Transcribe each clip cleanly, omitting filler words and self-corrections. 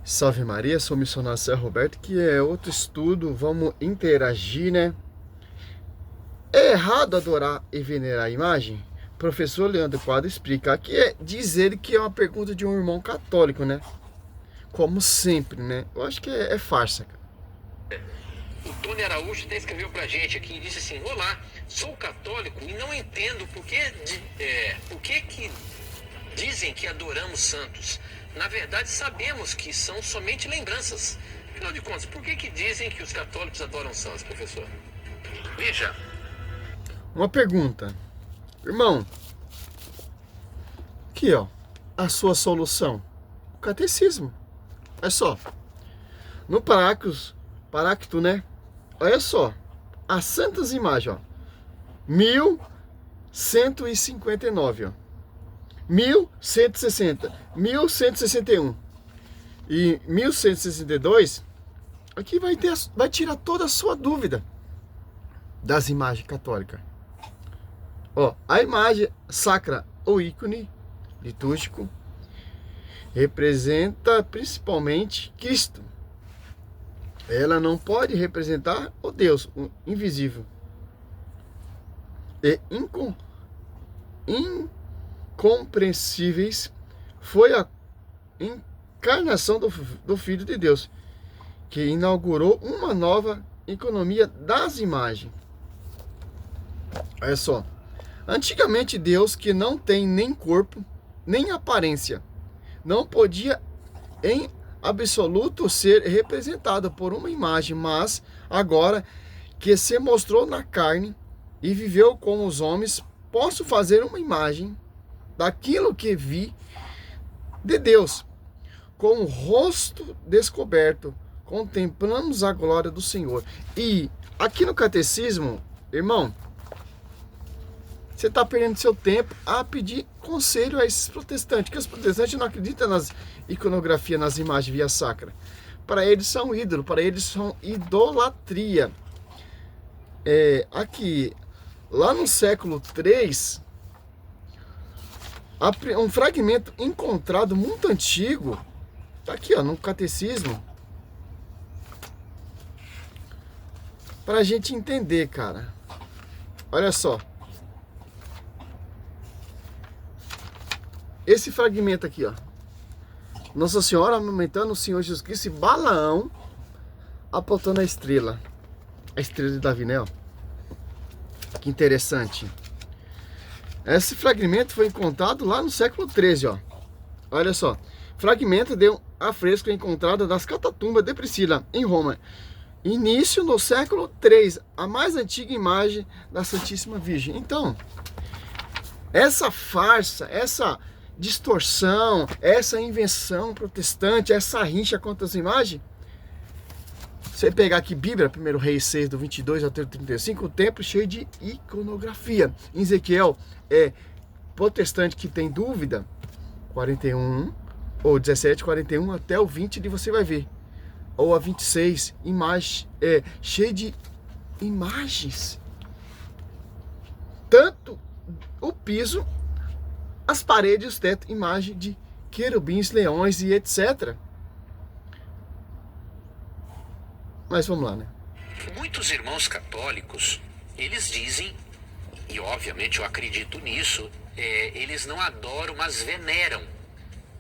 Salve Maria, sou o missionário Cé Roberto, que é outro estudo, vamos interagir, né? É errado adorar e venerar a imagem? Professor Leandro Quadro explica. Aqui é dizer que é uma pergunta de um irmão católico, né? Como sempre, né? Eu acho que é farsa, cara. O Tony Araújo até escreveu pra gente aqui e disse assim: olá, sou católico e não entendo por que dizem que adoramos santos. Na verdade, sabemos que são somente lembranças. Afinal de contas, por que dizem que os católicos adoram santos, professor? Veja. Uma pergunta. Irmão, aqui ó, a sua solução. O catecismo. É só. No Paráclito, né? Olha só. As santas imagens, ó. 1159, ó. 1160, 1161 e 1162, aqui vai tirar toda a sua dúvida das imagens católicas. Ó, a imagem sacra ou ícone litúrgico representa principalmente Cristo. Ela não pode representar o Deus, o invisível e incompreensíveis. Foi a encarnação do Filho de Deus, que inaugurou uma nova economia das imagens. Olha só. Antigamente Deus, que não tem nem corpo, nem aparência, não podia em absoluto ser representado por uma imagem, mas agora que se mostrou na carne e viveu com os homens, posso fazer uma imagem daquilo que vi de Deus. Com o rosto descoberto, contemplamos a glória do Senhor. E aqui no catecismo, irmão, você está perdendo seu tempo a pedir conselho a esses protestantes, que os protestantes não acreditam nas iconografias, nas imagens via sacra. Para eles são ídolo, para eles são idolatria. Aqui, lá no século III, um fragmento encontrado muito antigo, tá aqui ó, no catecismo, para a gente entender, cara. Olha só. Esse fragmento aqui, ó. Nossa Senhora amamentando o Senhor Jesus Cristo e Balaão apontando a estrela. A estrela de Davi, né? Ó. Que interessante. Esse fragmento foi encontrado lá no século XIII, ó. Olha só. Fragmento de um afresco encontrado das catatumbas de Priscila, em Roma. Início no século III, a mais antiga imagem da Santíssima Virgem. Então, essa farsa, essa distorção, essa invenção protestante, essa rincha contra as imagens. Você pegar aqui Bíblia, 1 Reis 6, do 22 ao 35, o templo cheio de iconografia. Em Ezequiel, protestante que tem dúvida, 41, ou 17, 41 até o 20, de você vai ver. Ou a 26, imagem, cheio de imagens. Tanto o piso, as paredes, os tetos, imagem de querubins, leões e etc. Mas vamos lá, né? Muitos irmãos católicos, eles dizem, e obviamente eu acredito nisso, eles não adoram, mas veneram,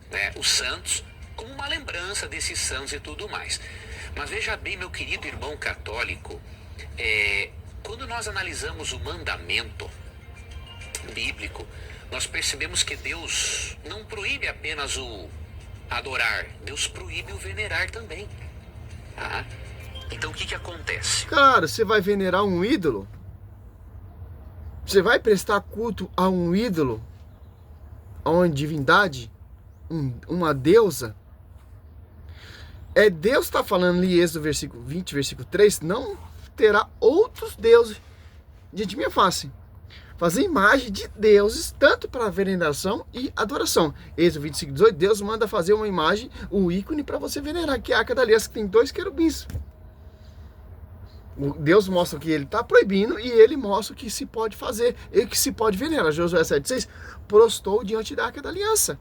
né, os santos como uma lembrança desses santos e tudo mais. Mas veja bem, meu querido irmão católico, quando nós analisamos o mandamento bíblico, nós percebemos que Deus não proíbe apenas o adorar, Deus proíbe o venerar também. Tá? Então o que acontece? Cara, você vai venerar um ídolo? Você vai prestar culto a um ídolo? A uma divindade? Uma deusa? Deus está falando em Êxodo versículo 20, versículo 3, não terá outros deuses diante de minha face. Fazer imagem de deuses, tanto para veneração e adoração. Êxodo 25, 18, Deus manda fazer uma imagem, um ícone para você venerar, que é a Arca da Aliança, que tem 2 querubins. Deus mostra que ele está proibindo e ele mostra o que se pode fazer e que se pode venerar. Josué 7,6, prostou diante da Arca da Aliança.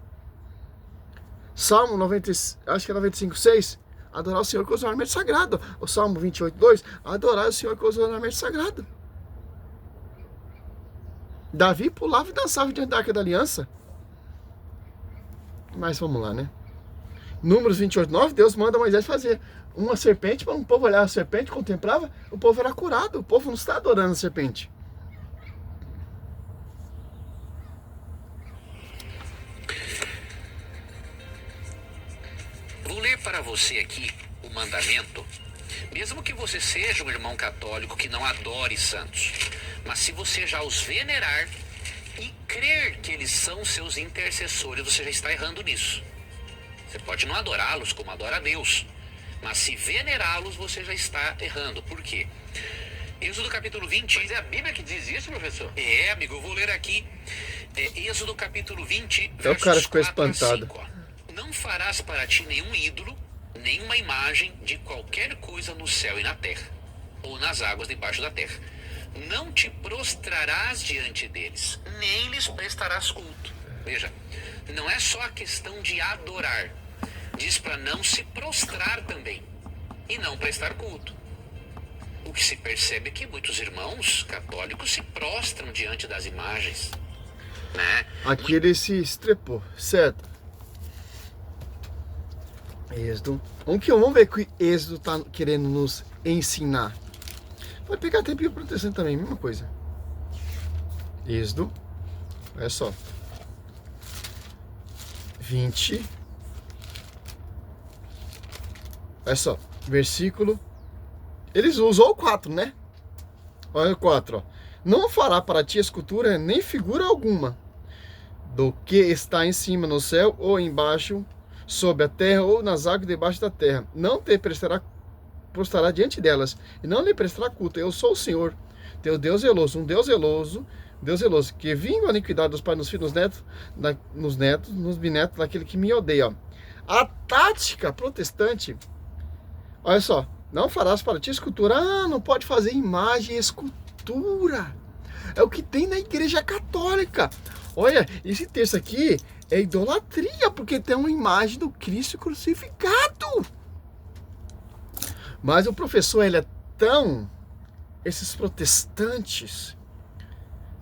Salmo 90, acho que é 95:6. Adorar o Senhor com os ornamentos sagrados. O Salmo 28:2. Adorar o Senhor com os ornamentos sagrados. Davi pulava e dançava diante da Arca da Aliança. Mas vamos lá, né? Números 28:9, Deus manda Moisés fazer uma serpente para o povo olhar a serpente, contemplava, o povo era curado. O povo não está adorando a serpente. Vou ler para você aqui o mandamento, mesmo que você seja um irmão católico que não adore santos, mas se você já os venerar e crer que eles são seus intercessores, você já está errando nisso. Você pode não adorá-los como adora a Deus, mas se venerá-los, você já está errando. Por quê? Êxodo capítulo 20. Mas é a Bíblia que diz isso, professor? É, amigo, eu vou ler aqui. Êxodo capítulo 20, Até o cara versos ficou 4 a espantado. 5, ó. Não farás para ti nenhum ídolo, nenhuma imagem de qualquer coisa no céu e na terra, ou nas águas debaixo da terra. Não te prostrarás diante deles, nem lhes prestarás culto. Veja, não é só a questão de adorar. Diz para não se prostrar também e não prestar culto. O que se percebe é que muitos irmãos católicos se prostram diante das imagens, né? Aqui ele se estrepou, certo? Êxodo. Vamos ver o que Êxodo está querendo nos ensinar. Pode pegar tempinho protestante também, mesma coisa. Êxodo. Olha só. 20. Olha só. Versículo. Eles usam o 4, né? Olha o 4, ó. Não fará para ti escultura nem figura alguma do que está em cima no céu ou embaixo sob a terra ou nas águas debaixo da terra. Não te prostrará diante delas e não lhe prestará culto. Eu sou o Senhor, teu Deus zeloso, um Deus zeloso, que vingo a iniquidade dos pais nos filhos, nos netos, nos bisnetos daquele que me odeia. Ó. A tática protestante, olha só, não farás para ti escultura. Ah, não pode fazer imagem e escultura. É o que tem na Igreja Católica. Olha, esse texto aqui é idolatria, porque tem uma imagem do Cristo crucificado. Mas o professor, ele é tão... Esses protestantes,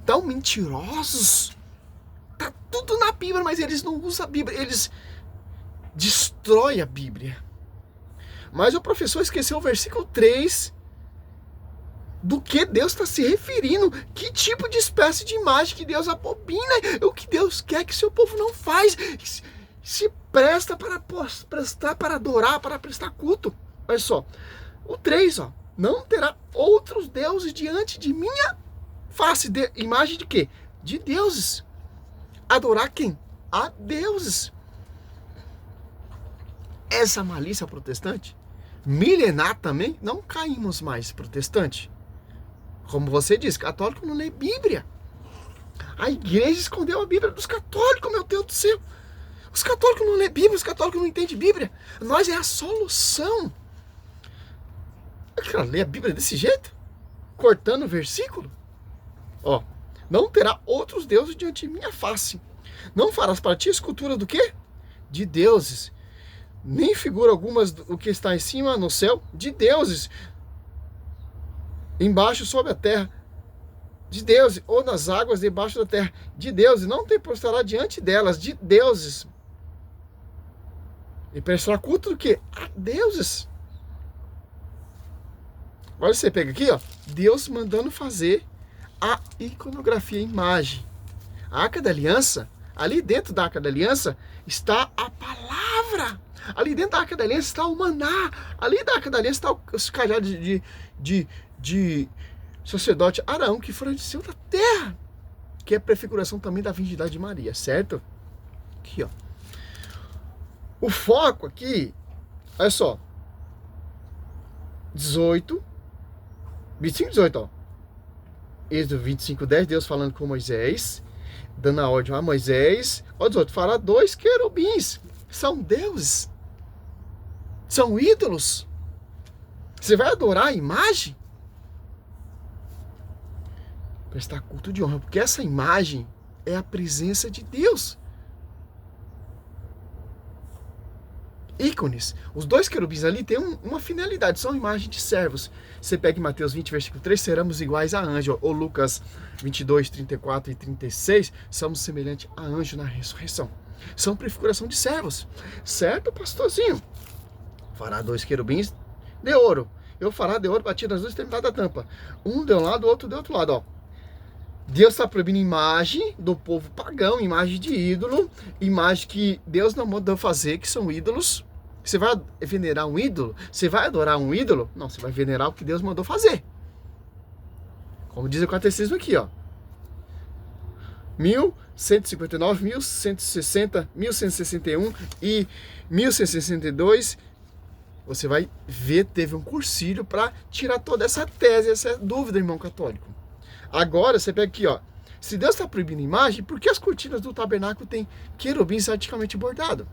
tão mentirosos. Tá tudo na Bíblia, mas eles não usam a Bíblia. Eles destroem a Bíblia. Mas o professor esqueceu o versículo 3 do que Deus está se referindo. Que tipo de espécie de imagem que Deus abomina? O que Deus quer que seu povo não faz. Se presta para prestar, para adorar, para prestar culto. Olha só. O 3, ó. Não terá outros deuses diante de minha face. Imagem de quê? De deuses. Adorar quem? A deuses. Essa malícia protestante, milenar também, não caímos mais protestante. Como você disse, católico não lê Bíblia. A igreja escondeu a Bíblia dos católicos, meu Deus do céu. Os católicos não lê Bíblia, os católicos não entendem Bíblia. Nós é a solução. Eu quero ler a Bíblia desse jeito? Cortando o versículo? Ó, não terá outros deuses diante de minha face. Não farás para ti escultura do quê? De deuses. Nem figura algumas do que está em cima no céu, de deuses. Embaixo sobre a terra, de deuses, ou nas águas debaixo da terra, de deuses. Não te prostrará diante delas, de deuses. E prestará culto do quê? A deuses. Olha, você pega aqui, ó, Deus mandando fazer a iconografia, a imagem. A Arca da Aliança, ali dentro da Arca da Aliança está a palavra. Ali dentro da Arca da Aliança está o maná. Ali da Arca da Aliança está os cajados de sacerdote Arão, que floresceu da terra. Que é a prefiguração também da virgindade de Maria, certo? Aqui, ó. O foco aqui, olha só. 25, 18, ó. Êxodo 25:10, Deus falando com Moisés, dando a ordem a Moisés. Olha os outros, fala 2 querubins. São deuses. São ídolos. Você vai adorar a imagem? Prestar culto de honra, porque essa imagem é a presença de Deus. ícones. Os 2 querubins ali têm uma finalidade, são imagem de servos. Você pega em Mateus 20, versículo 3, seremos iguais a anjo. Ou Lucas 22, 34 e 36, somos semelhantes a anjo na ressurreição. São prefiguração de servos. Certo, pastorzinho? Fará 2 querubins de ouro. Eu fará de ouro batido nas 2 extremidades da tampa. Um de um lado, o outro do outro lado, ó. Deus está proibindo imagem do povo pagão, imagem de ídolo, imagem que Deus não mandou fazer, que são ídolos. Você vai venerar um ídolo? Você vai adorar um ídolo? Não, você vai venerar o que Deus mandou fazer. Como diz o catecismo aqui, ó. 1159, 1160, 1161 e 1162. Você vai ver, teve um cursilho para tirar toda essa tese, essa dúvida, irmão católico. Agora, você pega aqui, ó. Se Deus está proibindo imagem, por que as cortinas do tabernáculo têm querubins artisticamente bordados?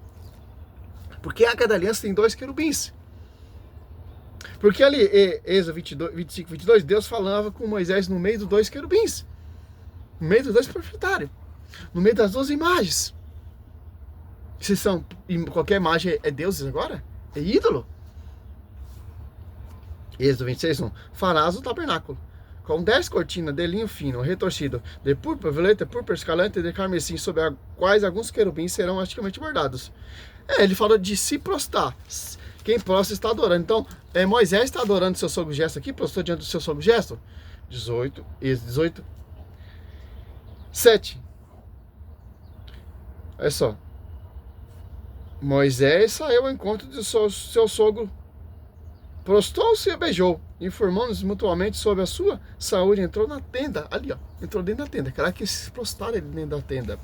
Porque a Arca da Aliança tem 2 querubins. Porque ali, Êxodo 25, 22, Deus falava com Moisés no meio dos 2 querubins. No meio dos 2 profetários. No meio das 2 imagens. Se são, qualquer imagem é deuses agora? É ídolo? Êxodo 26, 1. Farás o tabernáculo com 10 cortinas de linho fino, retorcido, de púrpura, violeta, púrpura, escarlate e de carmesim, sobre as quais alguns querubins serão artisticamente bordados. Ele fala de se prostrar. Quem prostra está adorando. Então, Moisés está adorando seu sogro gesto aqui, prostrou diante do seu sogro gesto. 18, 7. Olha só. Moisés saiu ao encontro do seu sogro, prostou-se e beijou, informando-se mutuamente sobre a sua saúde. Entrou na tenda, ali ó, entrou dentro da tenda. Caraca, que se prostraram dentro da tenda.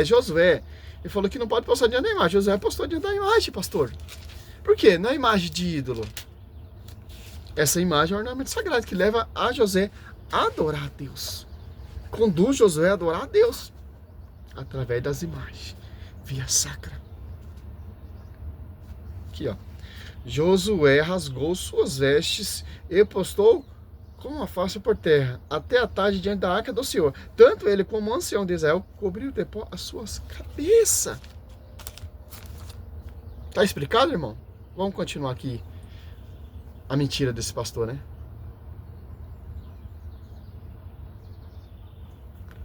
Josué, ele falou que não pode postar diante da imagem. Josué postou diante da imagem, pastor. Por quê? Não é imagem de ídolo. Essa imagem é um ornamento sagrado que leva a José a adorar a Deus. Conduz Josué a adorar a Deus através das imagens, via sacra. Aqui ó. Josué rasgou suas vestes e postou com a face por terra, até a tarde diante da arca do Senhor. Tanto ele como o ancião de Israel cobriu de pó as suas cabeças. Tá explicado, irmão? Vamos continuar aqui a mentira desse pastor, né?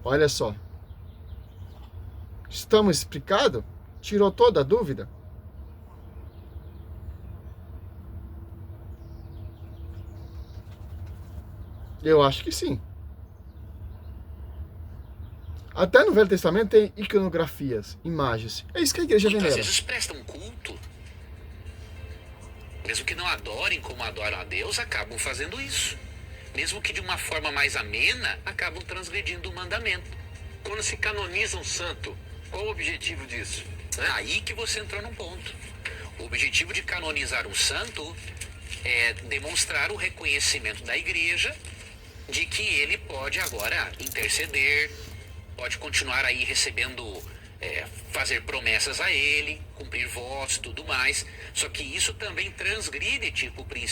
Olha só. Estamos explicados? Tirou toda a dúvida? Eu acho que sim. Até no Velho Testamento tem iconografias, imagens. É isso que a igreja venera. Muitas vezes prestam culto. Mesmo que não adorem como adoram a Deus, acabam fazendo isso. Mesmo que de uma forma mais amena, acabam transgredindo o mandamento. Quando se canoniza um santo, qual o objetivo disso? Aí que você entrou num ponto. O objetivo de canonizar um santo é demonstrar o reconhecimento da igreja de que ele pode agora interceder, pode continuar aí recebendo, fazer promessas a ele, cumprir votos e tudo mais. Só que isso também transgride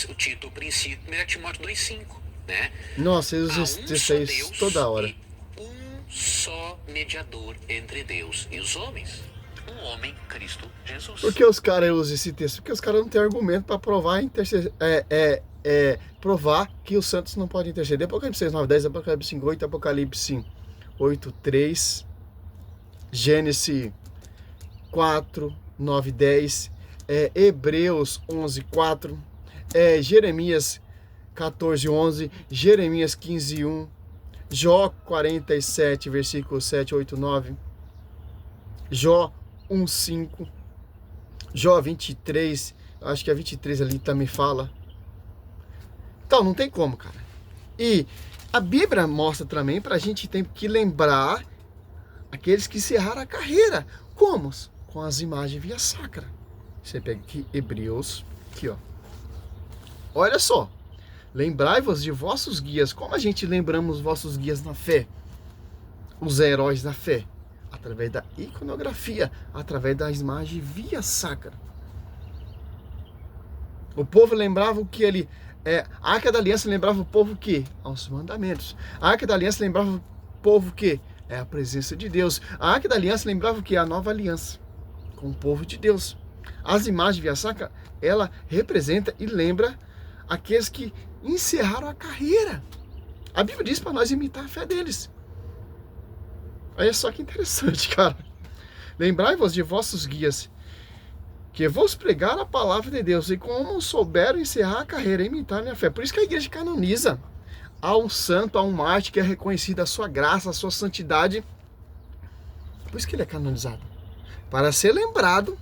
o título princípio 1 Timóteo 2,5, né? Nossa, eu uso isso toda hora. E um só mediador entre Deus e os homens. O homem, Cristo Jesus. Por que os caras usam esse texto? Porque os caras não têm argumento para provar provar que os santos não podem interceder. Apocalipse 6, 9, 10, Apocalipse 5, 8, Apocalipse 8, 3, Gênesis 4, 9, 10, Hebreus 11, 4, Jeremias 14, 11, Jeremias 15, 1, Jó 47, versículo 7, 8, 9, Jó 1, 5, Jó 23, acho que a 23 ali também fala. Então, não tem como, cara. E a Bíblia mostra também pra gente tem que lembrar aqueles que encerraram a carreira. Como? Com as imagens via sacra. Você pega aqui Hebreus, aqui ó. Olha só. Lembrai-vos de vossos guias. Como a gente lembramos vossos guias na fé? Os heróis da fé. Através da iconografia, através das imagens via sacra. O povo lembrava o que ele... a Arca da Aliança lembrava o povo o quê? Aos mandamentos. A Arca da Aliança lembrava o povo o quê? É a presença de Deus. A Arca da Aliança lembrava o quê? A nova aliança com o povo de Deus. As imagens via sacra, ela representa e lembra aqueles que encerraram a carreira. A Bíblia diz para nós imitar a fé deles. Olha só que interessante, cara. Lembrai-vos de vossos guias, que vos pregaram a palavra de Deus, e como souberam encerrar a carreira, imitarem a fé. Por isso que a igreja canoniza. Há um santo, há um mártir que é reconhecido a sua graça, a sua santidade. Por isso que ele é canonizado. Para ser lembrado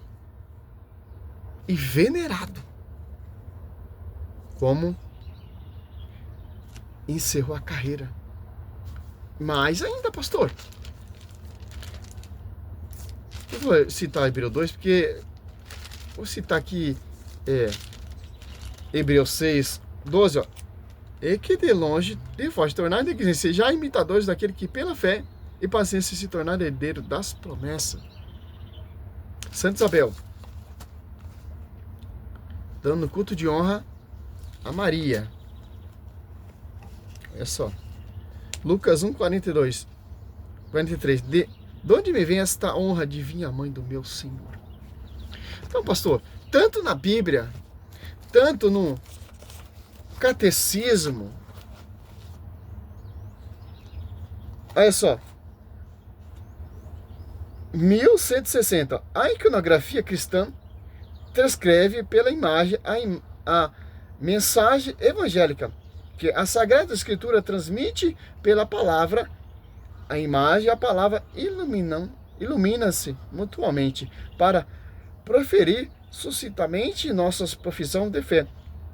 e venerado. Como encerrou a carreira. Mais ainda, pastor. Eu vou citar Hebreus 2, porque vou citar aqui Hebreus 6, 12, ó. E que de longe, de vós, tornar de já imitadores daquele que pela fé e paciência se tornar herdeiro das promessas. Santa Isabel, dando culto de honra a Maria. Olha só. Lucas 1, 42, 43. De onde me vem esta honra de vir a mãe do meu Senhor? Então, pastor, tanto na Bíblia, tanto no catecismo, olha só, 1160, a iconografia cristã transcreve pela imagem a mensagem evangélica, que a Sagrada Escritura transmite pela palavra. A imagem e a palavra ilumina-se mutuamente para proferir suscitamente nossa profissão de fé.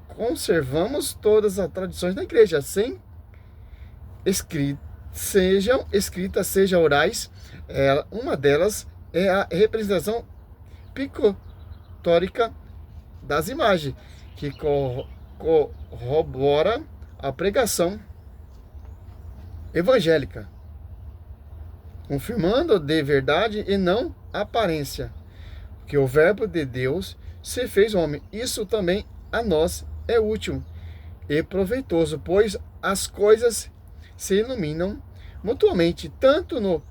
Conservamos todas as tradições da igreja, sem sejam escritas, sejam orais. Uma delas é a representação pictórica das imagens, que corrobora a pregação evangélica, confirmando de verdade e não aparência, que o verbo de Deus se fez homem. Isso também a nós é útil e proveitoso, pois as coisas se iluminam mutuamente, tanto no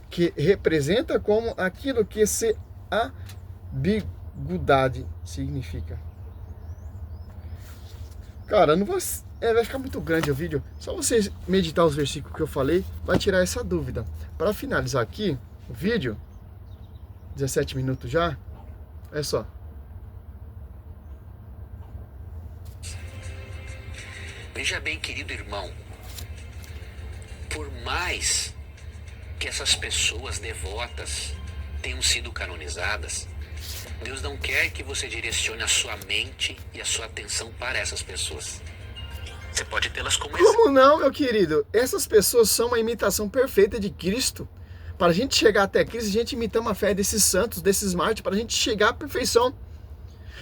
que representa como aquilo que se ambiguidade significa. Cara, não vai ficar muito grande o vídeo. Só vocês meditar os versículos que eu falei, vai tirar essa dúvida. Para finalizar aqui o vídeo, 17 minutos já, é só. Veja bem, querido irmão, por mais que essas pessoas devotas tenham sido canonizadas, Deus não quer que você direcione a sua mente e a sua atenção para essas pessoas. Você pode tê-las como exemplo. Como não, meu querido? Essas pessoas são uma imitação perfeita de Cristo. Para a gente chegar até Cristo, a gente imita a fé desses santos, desses mártires, para a gente chegar à perfeição.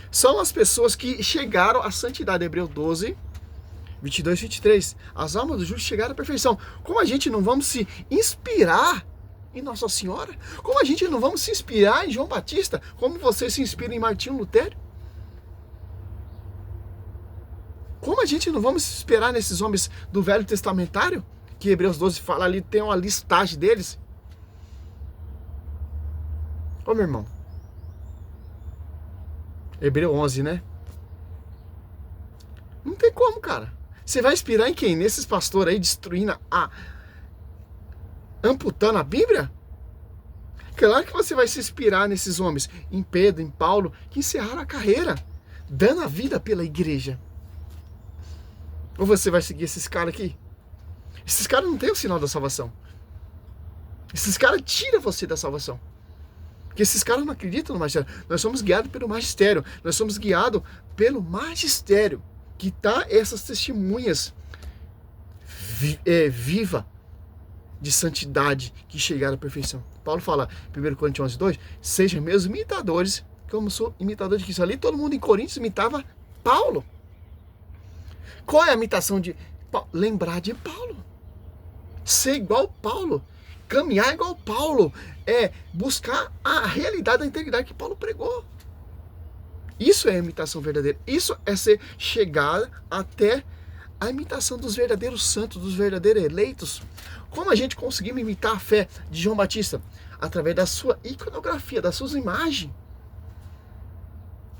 São as pessoas que chegaram à santidade. Hebreus 12, 22 e 23. As almas dos justos chegaram à perfeição. Como a gente não vamos se inspirar em Nossa Senhora? Como a gente não vamos se inspirar em João Batista? Como você se inspira em Martinho Lutero? Como a gente não vamos se inspirar nesses homens do Velho Testamentário? Que Hebreus 12 fala ali, tem uma listagem deles. Ô meu irmão. Hebreus 11, né? Não tem como, cara. Você vai inspirar em quem? Nesses pastores aí destruindo amputando a Bíblia? Claro que você vai se inspirar nesses homens, em Pedro, em Paulo, que encerraram a carreira, dando a vida pela igreja. Ou você vai seguir esses caras aqui? Esses caras não têm o sinal da salvação. Esses caras tiram você da salvação. Porque esses caras não acreditam no magistério. Nós somos guiados pelo magistério. Nós somos guiados pelo magistério, que tá essas testemunhas viva de santidade que chegaram à perfeição. Paulo fala, 1 Coríntios 11, 2, sejam meus imitadores, como sou imitador de Cristo. Ali todo mundo em Coríntios imitava Paulo. Qual é a imitação de Paulo? Lembrar de Paulo. Ser igual Paulo. Caminhar igual Paulo. É buscar a realidade da integridade que Paulo pregou. Isso é a imitação verdadeira. Isso é ser chegada até a imitação dos verdadeiros santos, dos verdadeiros eleitos. Como a gente conseguiu imitar a fé de João Batista? Através da sua iconografia, das suas imagens.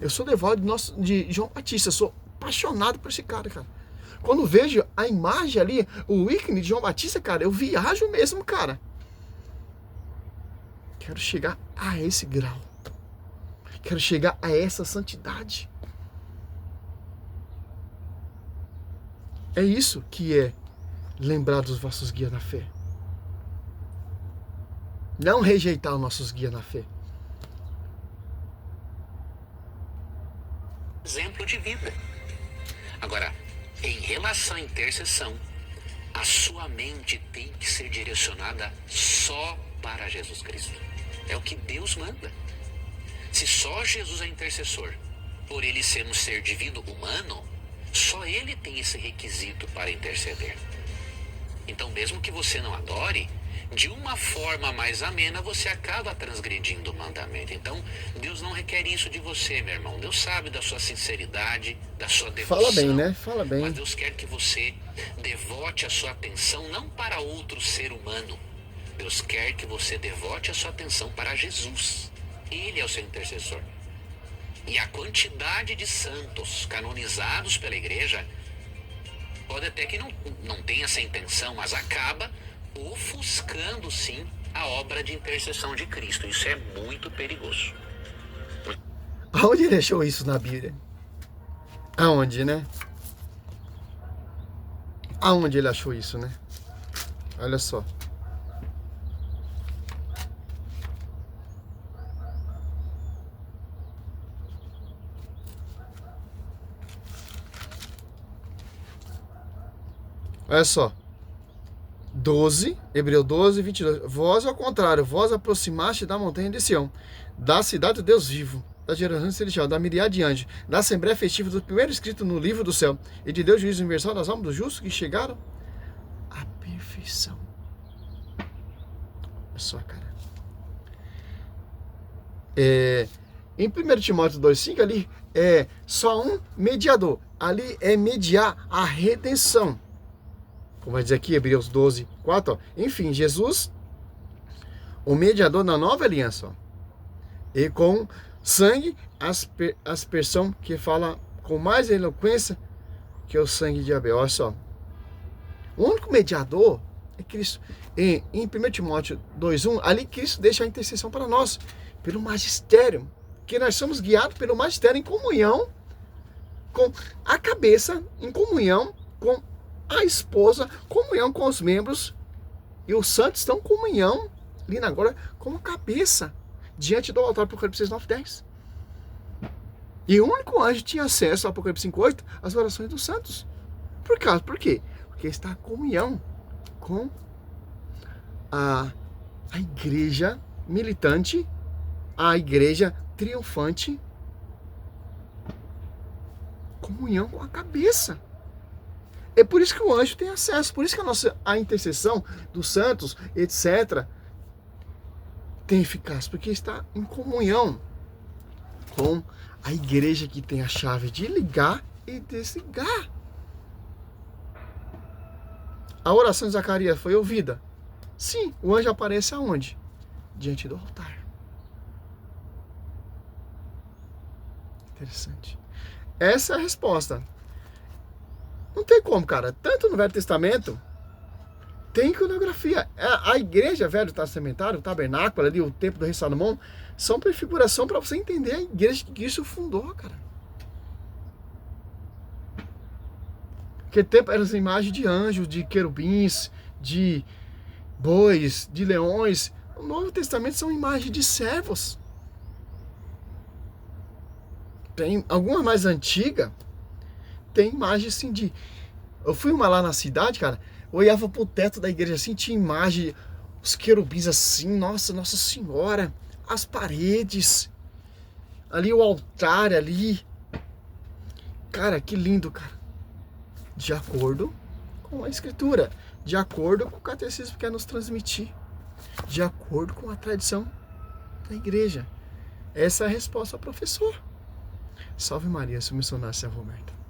Eu sou devoto de João Batista, eu sou apaixonado por esse cara. Quando vejo a imagem ali, o ícone de João Batista, cara, eu viajo mesmo, cara. Quero chegar a esse grau. Quero chegar a essa santidade. É isso que é lembrar dos vossos guias na fé. Não rejeitar os nossos guias na fé. Exemplo de vida. Agora, em relação à intercessão, a sua mente tem que ser direcionada só para Jesus Cristo. É o que Deus manda. Se só Jesus é intercessor, por ele ser um ser divino humano, só ele tem esse requisito para interceder. Então, mesmo que você não adore, de uma forma mais amena, você acaba transgredindo o mandamento. Então, Deus não requer isso de você, meu irmão. Deus sabe da sua sinceridade, da sua devoção. Fala bem, né? Fala bem. Mas Deus quer que você devote a sua atenção não para outro ser humano. Deus quer que você devote a sua atenção para Jesus. Ele é o seu intercessor. E a quantidade de santos canonizados pela igreja pode até que não tenha essa intenção, mas acaba ofuscando, sim, a obra de intercessão de Cristo. Isso é muito perigoso. Aonde ele achou isso na Bíblia? Aonde, né? Aonde ele achou isso, né? Olha só. Olha só. 12, Hebreu 12, 22. Vós, ao contrário, vós aproximaste da montanha de Sião, da cidade do Deus vivo, da Jerusalém celestial, da miríade de anjos, da assembleia festiva do primeiro escrito no livro do céu, e de Deus juízo universal das almas dos justos que chegaram à perfeição. Olha só, cara. Em 1 Timóteo 2,5, ali é só um mediador. Ali é mediar a redenção. Como vai dizer aqui, Hebreus 12, 4, ó. Enfim, Jesus, o mediador da nova aliança, ó. E com sangue, aspersão que fala com mais eloquência que o sangue de Abel. Olha só. O único mediador é Cristo. Em 1 Timóteo 2,1, ali Cristo deixa a intercessão para nós, pelo magistério, que nós somos guiados pelo magistério em comunhão com a cabeça, em comunhão com a esposa, comunhão com os membros, e os santos estão em comunhão, ali na glória, como cabeça, diante do altar, Apocalipse 9:10. E o único anjo tinha acesso ao Apocalipse 5:8, às orações dos santos. Por quê? Porque está em comunhão com a igreja militante, a igreja triunfante, comunhão com a cabeça. É por isso que o anjo tem acesso, por isso que a intercessão dos santos, etc., tem eficácia, porque está em comunhão com a igreja que tem a chave de ligar e desligar. A oração de Zacarias foi ouvida? Sim, o anjo aparece aonde? Diante do altar. Interessante. Essa é a resposta. Não tem como, cara. Tanto no Velho Testamento, tem iconografia. A igreja velho testamentário, o tabernáculo ali, o templo do rei Salomão, são prefiguração para você entender a igreja que Cristo fundou, cara. Naquele tempo eram as imagens de anjos, de querubins, de bois, de leões. O Novo Testamento são imagens de servos. Tem alguma mais antiga, tem imagem assim de... Eu fui uma lá na cidade, cara, eu olhava pro teto da igreja assim, tinha imagem, os querubins assim, Nossa Senhora, as paredes, ali o altar ali. Cara, que lindo, cara. De acordo com a Escritura, de acordo com o catecismo que quer nos transmitir, de acordo com a tradição da igreja. Essa é a resposta ao professor. Salve Maria, seu missionário Servo Roberto.